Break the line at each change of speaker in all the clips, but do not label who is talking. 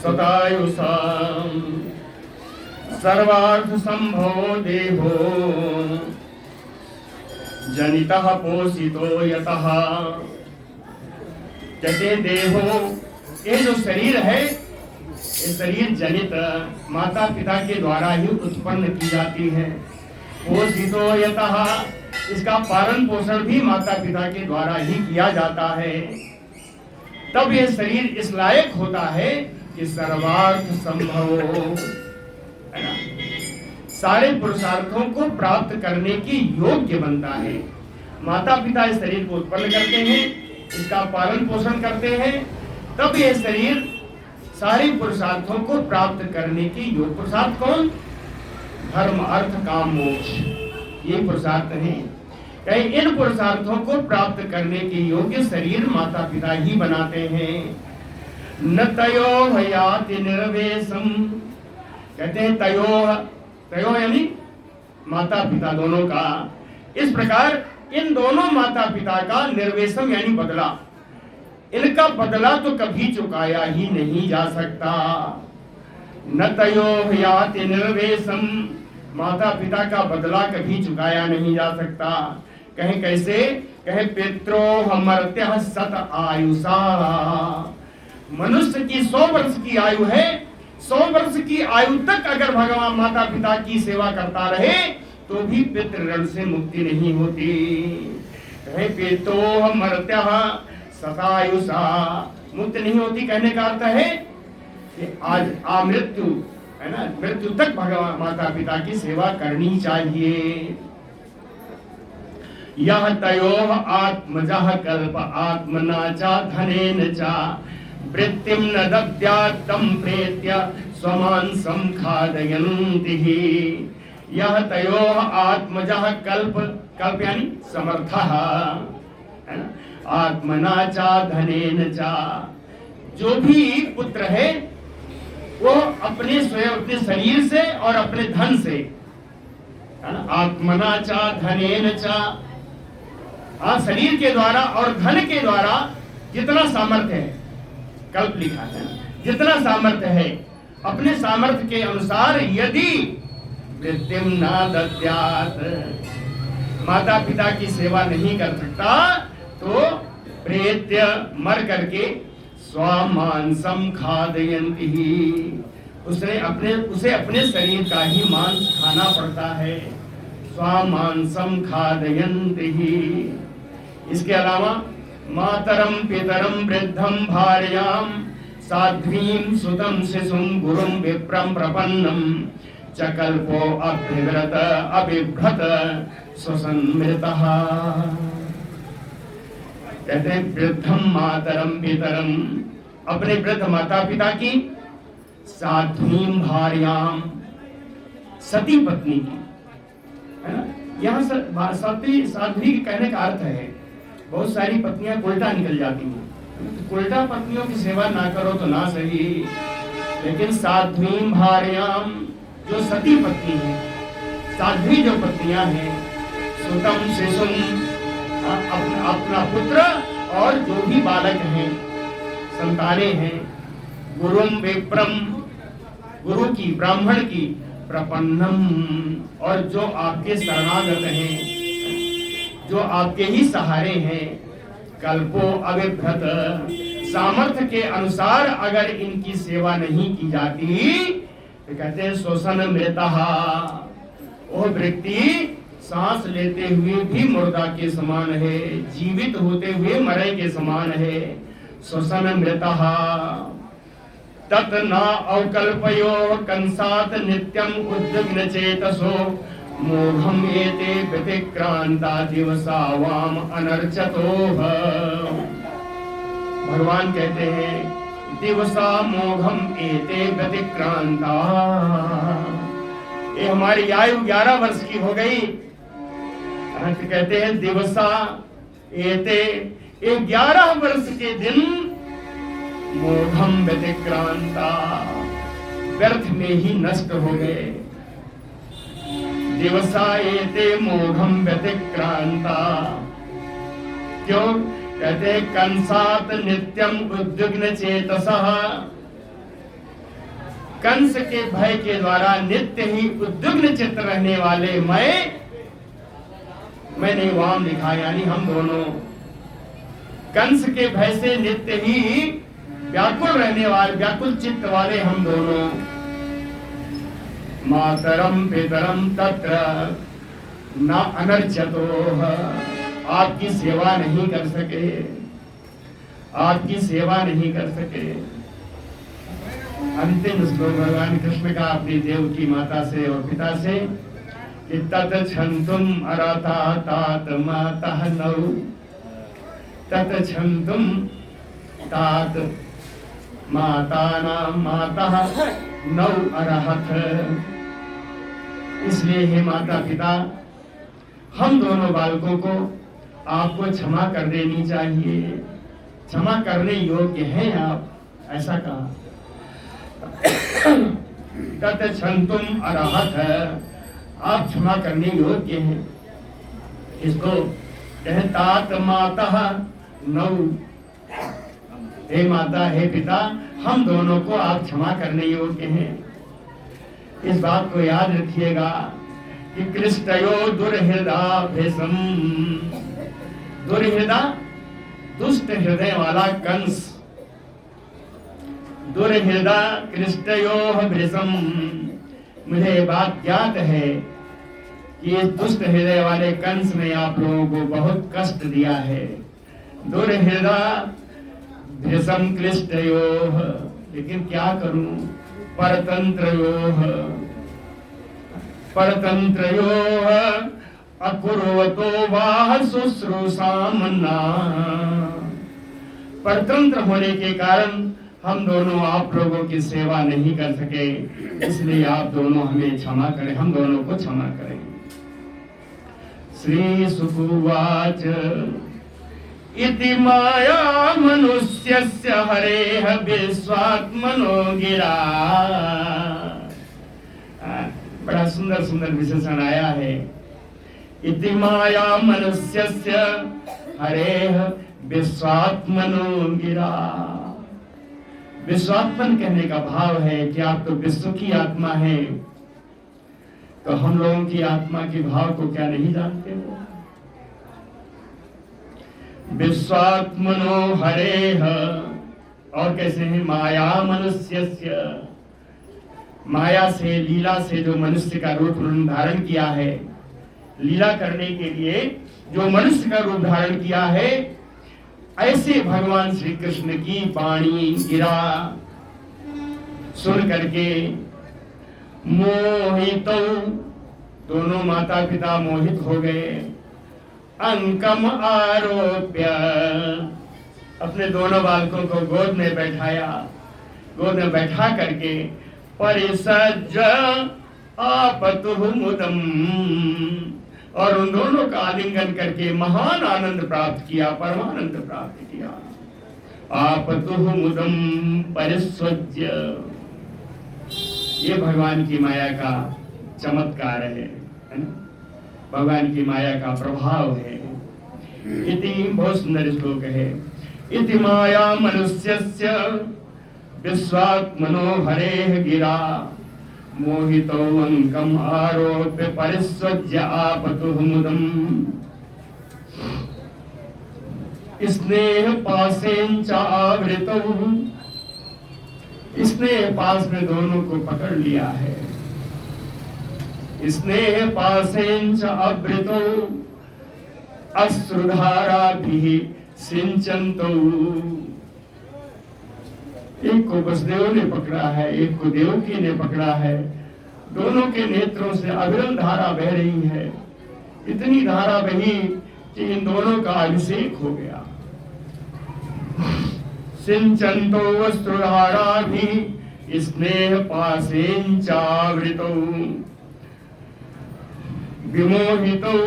सतायुषा सर्वार्थ संभव देहो जनितः पोषितो यतः। कहते देहो, ये जो शरीर है, ये शरीर जनित माता पिता के द्वारा ही उत्पन्न की जाती है। पोषितो यतः, इसका पालन पोषण भी माता पिता के द्वारा ही किया जाता है। तब ये शरीर इस लायक होता है कि सर्वार्थ संभव है ना, सारे पुरुषार्थों को प्राप्त करने की योग्य बनता है। माता पिता इस शरीर को उत्पन्न करते हैं, इसका पालन पोषण करते हैं, तब यह शरीर सारे पुरुषार्थों को प्राप्त करने की योग्य। पुरुषार्थ कौन? धर्म अर्थ काम मोक्ष, ये पुरुषार्थ हैं। कहीं इन पुरुषार्थों को प्राप्त करने के योग्य शरीर माता पिता ही बनाते हैं। न तयो हयाति निर्वेशम, कहते हैं तयो यानी माता पिता दोनों का। इस प्रकार इन दोनों माता पिता का निर्वेशम यानी बदला, इनका बदला तो कभी चुकाया ही नहीं जा सकता। न तयो हयाति निर्वेशम, माता पिता का बदला कभी चुकाया नहीं जा सकता। कहें कैसे? कहे पित्रोह मर्त्यः सत आयुषा, मनुष्य की 100 वर्ष की आयु है, 100 वर्ष की आयु तक अगर भगवान माता पिता की सेवा करता रहे तो भी पितृ ऋण से मुक्ति नहीं होती। कहे पित्रोह मर्त्यः सतायुषा, मुक्त नहीं होती। कहने का अर्थ है कि आज मृत्यु है ना, मृत्यु तक भगवान माता पिता की सेवा करनी चाहिए। यह तयोः आत्मजः कल्प आत्मना च धनेन च वृत्तिं न दद्यात् तं प्रेत्य स्वमांसं खादयन्ति। यह तयोः आत्मजः कल्प यानी समर्थः है ना, आत्मना च धनेन च, जो भी पुत्र है वो अपने स्वयं अपने शरीर से और अपने धन से, आत्मना च धनेन च, शरीर के द्वारा और धन के द्वारा जितना सामर्थ्य है, कल्प लिखा है, जितना सामर्थ्य है अपने सामर्थ्य के अनुसार यदि वृत्तिम न दद्यात्, माता पिता की सेवा नहीं कर सकता तो प्रेत्य मर करके स्वमांसम खादयन्ति, उसे अपने शरीर का ही मांस खाना पड़ता है। स्वमांसम खादयन्ति। इसके अलावा मातरम पितरम वृद्धम भार्याम साध्वीं सुतम शिशुम गुरुम विप्रम प्रपन्नम चकल्पो अभिव्रत अभिभ्रत स्वसंमृतः। कहते हैं वृद्धम मातरम पितरम, अपने वृद्ध माता पिता की, साध्वीं भार्याम, सती पत्नी की, है ना। यहाँ साध्वी कहने का अर्थ है बहुत सारी पत्नियां उल्टा निकल जाती हैं, उल्टा पत्नियों की सेवा ना करो तो ना सही, लेकिन साध्वीं भार्याम जो सती पत्नी है, साध्वी जो पत्नियां हैं, सुतम शिशुम अपना पुत्र और जो भी बालक हैं, संतानें हैं, गुरुम विप्रम गुरु की, ब्राह्मण की, प्रपन्नम और जो आपके शरणागत हैं, जो आपके ही सहारे हैं, कल्पो अभिभ्रत, सामर्थ्य के अनुसार अगर इनकी सेवा नहीं की जाती तो कहते हैं शोषण मृतः, वो व्यक्ति सांस लेते हुए भी मुर्दा के समान है, जीवित होते हुए मरे के समान है। श्वसन मृतः तत् न अवकल्पयो कंसात नित्यम उद्विग्न चेतसो मोघम एते व्यतिक्रांता दिवसा वाम अनर्चतो। भगवान कहते हैं दिवसा मोघम एते व्यतिक्रांता, ये हमारी आयु 11 वर्ष की हो गई। कहते हैं दिवसा एते, 11 वर्ष के दिन मोघम व्यतिक्रांता, व्यर्थ में ही नष्ट हो गए। दिवसा एते मोघम व्यतिक्रांता, क्यों? कहते कंसात नित्यम उद्विग्न चेतसः, कंस के भय के द्वारा नित्य ही उद्विग्न चित्त रहने वाले मैंने वाम लिखा, यानी हम दोनों कंस के भय से नित्य ही व्याकुल रहने वाले, व्याकुल चित्त वाले हम दोनों, मातरम पितरम तत्र न अनर्चतो, आपकी सेवा नहीं कर सके, आपकी सेवा नहीं कर सके। अंतिम श्लोक भगवान कृष्ण का अपनी देवकी माता से और पिता से कि तत छंतुम अरथा तात मातः नौ, तत छंतुम तात माता नाम मातः नौ अरहत। इसलिए हे माता पिता, हम दोनों बालकों को आपको क्षमा कर देनी चाहिए, क्षमा करने योग्य हैं आप, ऐसा कहा। तत् क्षंतुम अरहत, आप क्षमा करने योग्य हैं। इसको तात मातः नौ, हे माता हे पिता, हम दोनों को आप क्षमा करने योग्य हैं। इस बात को याद रखिएगा कि कृष्टयो दुर्हृदा भेषम, दुर्हृदा दुष्ट हृदय वाला कंस, दुर्हृदा कृष्टयो भृशम, मुझे ये बात ज्ञात है कि इस दुष्ट हृदय वाले कंस ने आप लोगों को बहुत कष्ट दिया है। दुर्हृदा भृशम क्लिष्टयो, लेकिन क्या करूं, परतंत्रयोः परतंत्रयोः अकुर्वतो वाह शुश्रूषामन्ना, परतंत्र होने के कारण हम दोनों आप लोगों की सेवा नहीं कर सके, इसलिए आप दोनों हमें क्षमा करें, हम दोनों को क्षमा करें। श्री सुकुवाच इति माया मनुष्यस्य हरेह विश्वात्मनो गिरा। बड़ा सुंदर सुंदर विशेषण आया है। इति माया मनुष्यस्य हरेह विश्वात्मनो गिरा। विश्वात्मन कहने का भाव है कि आप तो विश्व की आत्मा है, तो हम लोगों की आत्मा के भाव को क्या नहीं जानते हो। विश्वात्मनो हरेह, और कैसे है, माया मनुष्यस्य, माया से लीला से जो मनुष्य का रूप धारण किया है, लीला करने के लिए जो मनुष्य का रूप धारण किया है, ऐसे भगवान श्री कृष्ण की वाणी गिरा सुन करके मोहित, दोनों माता पिता मोहित हो गए। अंकम आरोप्य, अपने दोनों बालकों को गोद में बैठाया, गोद में बैठा करके परिसज्ज आपतुः मुदम, और उन दोनों का आलिंगन करके महान आनंद प्राप्त किया, परमानंद प्राप्त किया। आपतुः मुदम परिस्वज्य, ये भगवान की माया का चमत्कार है ना, भगवान की माया का प्रभाव है। इति बहुत सुंदर श्लोक है। इति माया मनुष्यस्य विश्वात्मनो हरेह गिरा, मोहितो अंकम आरोप्य परिस्वज्य आपतुः मुदम। स्नेह पासेन च आवृतौ, स्नेह पास में दोनों को पकड़ लिया है। स्नेह पासेन च आवृतौ अश्रुधाराभिः सिंचन्तौ। एक को वसुदेव ने पकड़ा है, एक को देवकी ने पकड़ा है, दोनों के नेत्रों से अविरल धारा बह रही है। इतनी धारा बही कि इन दोनों का अभिषेक हो गया। सिंचन्तो अश्रुधाराभिः स्नेह पासेन चावृतौ विमोहितौ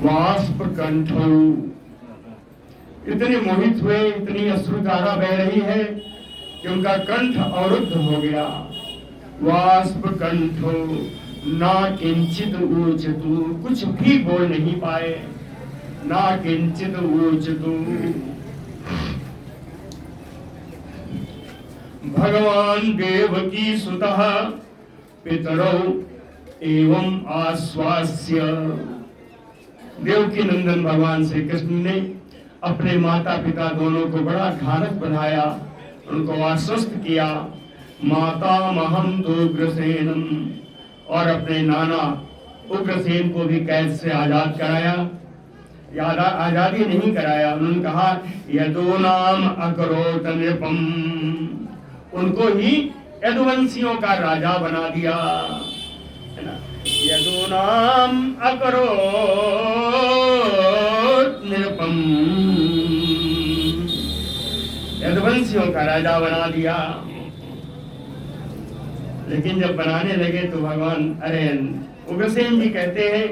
वाष्प कंठौ। इतने मोहित हुए, इतनी अश्रुधारा बह रही है कि उनका कंठ अवरुद्ध हो गया। वाष्प कंठो ना किंचित ऊचतु, कुछ भी बोल नहीं पाए। ना किंचित ऊचतु भगवान देवकी सुतः पितरौ एवं आश्वास्य। देवकी नंदन भगवान श्री कृष्ण ने अपने माता पिता दोनों को बड़ा ढाढ़स बनाया, उनको आश्वस्त किया। माता महम तो उग्रसेनम, और अपने नाना उग्रसेन को भी कैद से आजाद कराया। आजादी नहीं कराया, उन्होंने कहा यदूनाम अकरोत नृपम, उनको ही यदुवंशियों का राजा बना दिया, है ना। यदूनाम अकरोत नृपम, यदुवंशियों का राजा बना दिया। लेकिन जब बनाने लगे तो भगवान, अरे उग्रसेन जी कहते हैं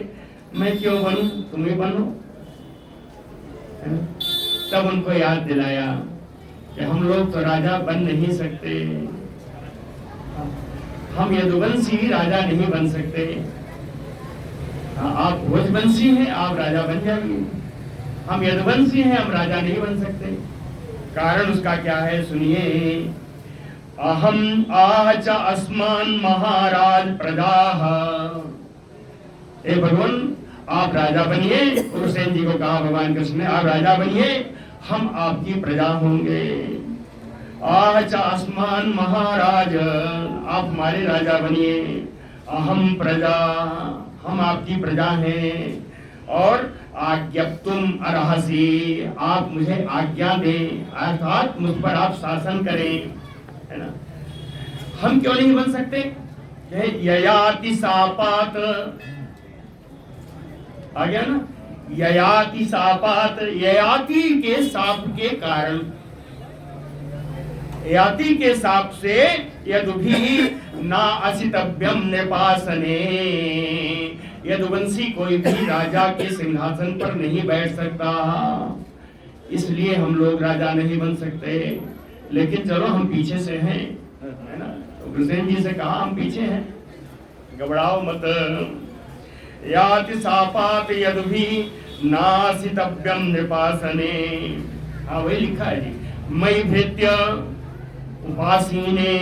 मैं क्यों बनूं, तुम ही बनो। तब उनको याद दिलाया कि हम लोग तो राजा बन नहीं सकते, हम यदुवंशी राजा नहीं बन सकते। आप भोजवंशी हैं, आप राजा बन जाइए, हम यदुवंशी हैं, हम राजा नहीं बन सकते। कारण उसका क्या है, सुनिए। अहम आच अस्मान महाराज प्रजाः, हे भगवान आप राजा बनिए। उग्रसेन जी को कहा भगवान कृष्ण ने, आप राजा बनिए, हम आपकी प्रजा होंगे। आच अस्मान महाराज, आप हमारे राजा बनिए। अहम प्रजा, हम आपकी प्रजा हैं। और आज्ञप्तुम अर्हसि, आप मुझे आज्ञा दें, अर्थात मुझ पर आप शासन करें, है ना। हम क्यों नहीं बन सकते? ययाति सापात, आ गया ना, ययाति सापात, ययाति के साप के कारण, ययाति के साप से यदुभी ना असितव्यम निपासने, यदुवंशी कोई भी राजा के सिंहासन पर नहीं बैठ सकता, इसलिए हम लोग राजा नहीं बन सकते। लेकिन चलो हम पीछे से हैं, है ना। उग्रसेन जी से कहा हम पीछे हैं, घबराओ मत। याति सापात यदुभी नासितव्यम निपासने, हाँ वही लिखा है जी। मई भृत्य उपासीने,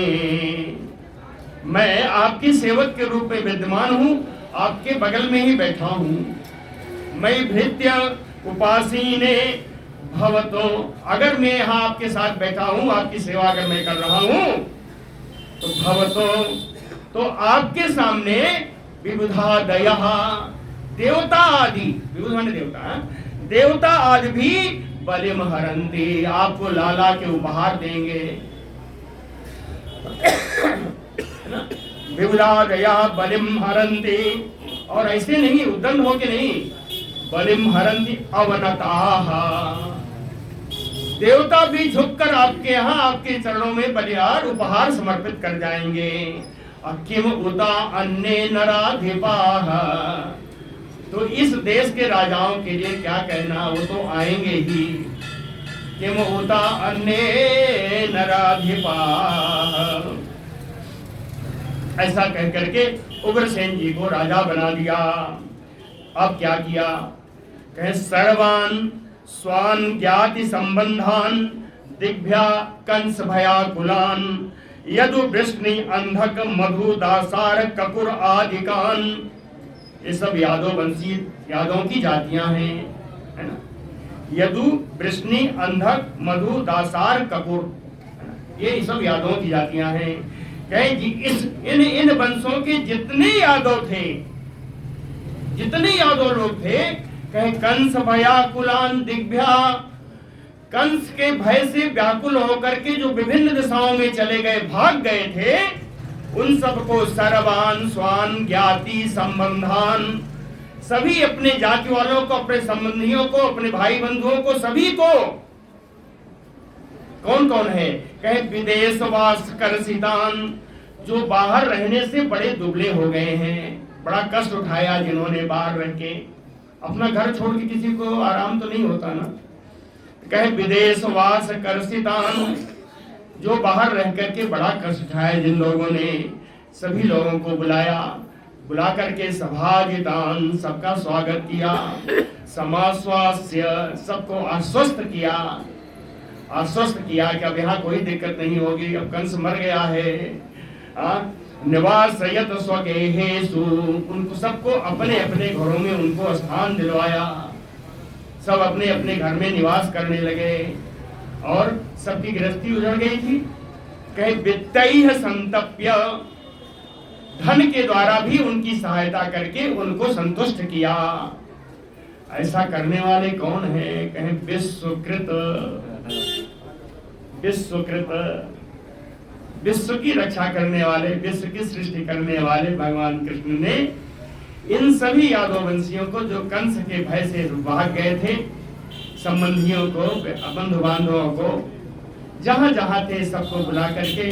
मैं आपके सेवक के रूप में विद्यमान हूँ, आपके बगल में ही बैठा हूँ। मई भृत्य उपासीने भवतो, अगर मैं यहाँ आपके साथ बैठा हूँ, आपकी सेवा अगर मैं कर रहा हूँ, तो भवतो, तो आपके सामने विबुधा दयः, देवता आदि, विबुध माने देवता, देवता आदि भी बलिम हरन्ति, आपको लाला के उपहार देंगे। विबुधा दयः बलिम हरन्ति, और ऐसे नहीं उद्दंड होके नहीं, बलिम हरन्ति अवनताः, देवता भी झुककर आपके यहाँ आपके चरणों में बलिहार उपहार समर्पित कर जाएंगे। किम उता अन्य नराधिपाः, तो इस देश के राजाओं के लिए क्या कहना, वो तो आएंगे ही। किम उता अन्य नराधिपाः, ऐसा कह करके उग्रसेन जी को राजा बना दिया। अब क्या किया, कहे सर्वान स्वान ज्ञाति संबंधान दिग्भ्या कंस भयाकुलान यदु वृष्णि अंधक मधु दासार ककुर आदिकान, ये सब यादव वंशी यादवों की जातियां हैं, है ना। यदु वृष्णि अंधक मधु दासार ककुर, ये सब यादवों की जातियां हैं। कहे जी इस इन वंशों के जितने यादव थे, जितने यादव लोग थे, कहे कंस भयाकुलान दिग्भ्या, कंस के भय से व्याकुल होकर के जो विभिन्न दिशाओं में चले गए, भाग गए थे, उन सबको सर्वान स्वान ज्ञाति संबंधान, सभी अपने जाति वालों को, अपने संबंधियों को, अपने भाई बंधुओं को, सभी को। कौन कौन है, कहे विदेशवास करसितान, जो बाहर रहने से बड़े दुबले हो गए हैं, बड़ा कष्ट उठाया जिन्होंने बाहर रह के, अपना घर छोड़ के किसी को आराम तो नहीं होता ना। कहे विदेशवास करसितान, जो बाहर रह करके बड़ा कष्ट उठाया जिन लोगों ने, सभी लोगों को बुलाया, बुला करके सभाजितान, सबका स्वागत किया, समाश्वास्य, सबको आश्वस्त किया। आश्वस्त किया कि अब यहाँ कोई दिक्कत नहीं होगी, अब कंस मर गया है। निवासयत स्वगेहेषु, उनको सबको अपने अपने घरों में उनको स्थान दिलवाया, सब अपने अपने घर में निवास करने लगे और सबकी गृहस्थी उजड़ गई थी। कहे वित्तैः संतप्य, धन के द्वारा भी उनकी सहायता करके उनको संतुष्ट किया। ऐसा करने वाले कौन है? कहे विश्वकृत, विश्वकृत, विश्व की रक्षा करने वाले, विश्व की सृष्टि करने वाले भगवान कृष्ण ने इन सभी यादववंशियों को जो कंस के भय से भाग गए थे, संबंधियों को, बंधु बांधवों को, जहां जहां थे सबको बुला करके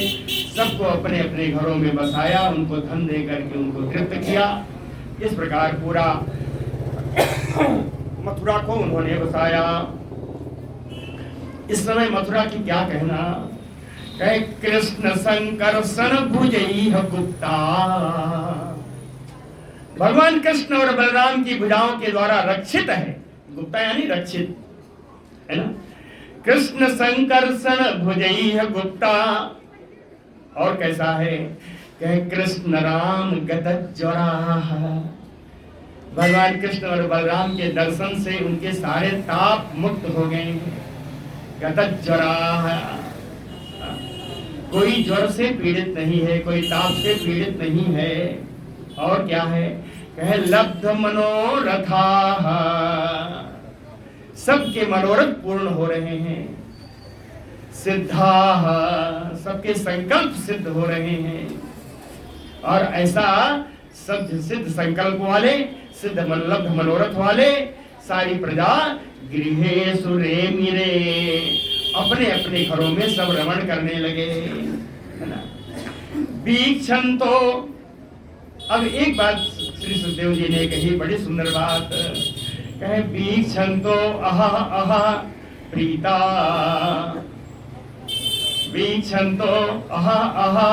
सबको अपने अपने घरों में बसाया, उनको धन दे करके उनको तृप्त किया। इस प्रकार पूरा मथुरा को उन्होंने बसाया। इस समय मथुरा की क्या कहना? कहे कृष्ण संकर्षण भुजैः गुप्ता, भगवान कृष्ण और बलराम की भुजाओं के द्वारा रक्षित है। गुप्ता यानी रक्षित, है ना। कृष्ण संकर्षण भुजैः गुप्ता, और कैसा है? कहे कृष्ण राम गतज्वराः, भगवान कृष्ण और बलराम के दर्शन से उनके सारे ताप मुक्त हो गए हैं। गतज्वराः, कोई ज्वर से पीड़ित नहीं है, कोई ताप से पीड़ित नहीं है। और क्या है? कहे लब्ध मनोरथाः, सबके मनोरथ पूर्ण हो रहे हैं। सिद्धाः, सबके संकल्प सिद्ध हो रहे हैं। और ऐसा सब सिद्ध संकल्प वाले, सिद्ध लब्ध मनोरथ वाले सारी प्रजा गृहेषु रेमिरे, अपने अपने घरों में सब रमण करने लगे, है ना। वीक्षन्तो, अब एक बात श्री सुखदेव जी ने कही, बड़ी सुंदर बात। कहे वीक्षन्तो अहा अहा प्रीता, वीक्षन्तो अहा अहा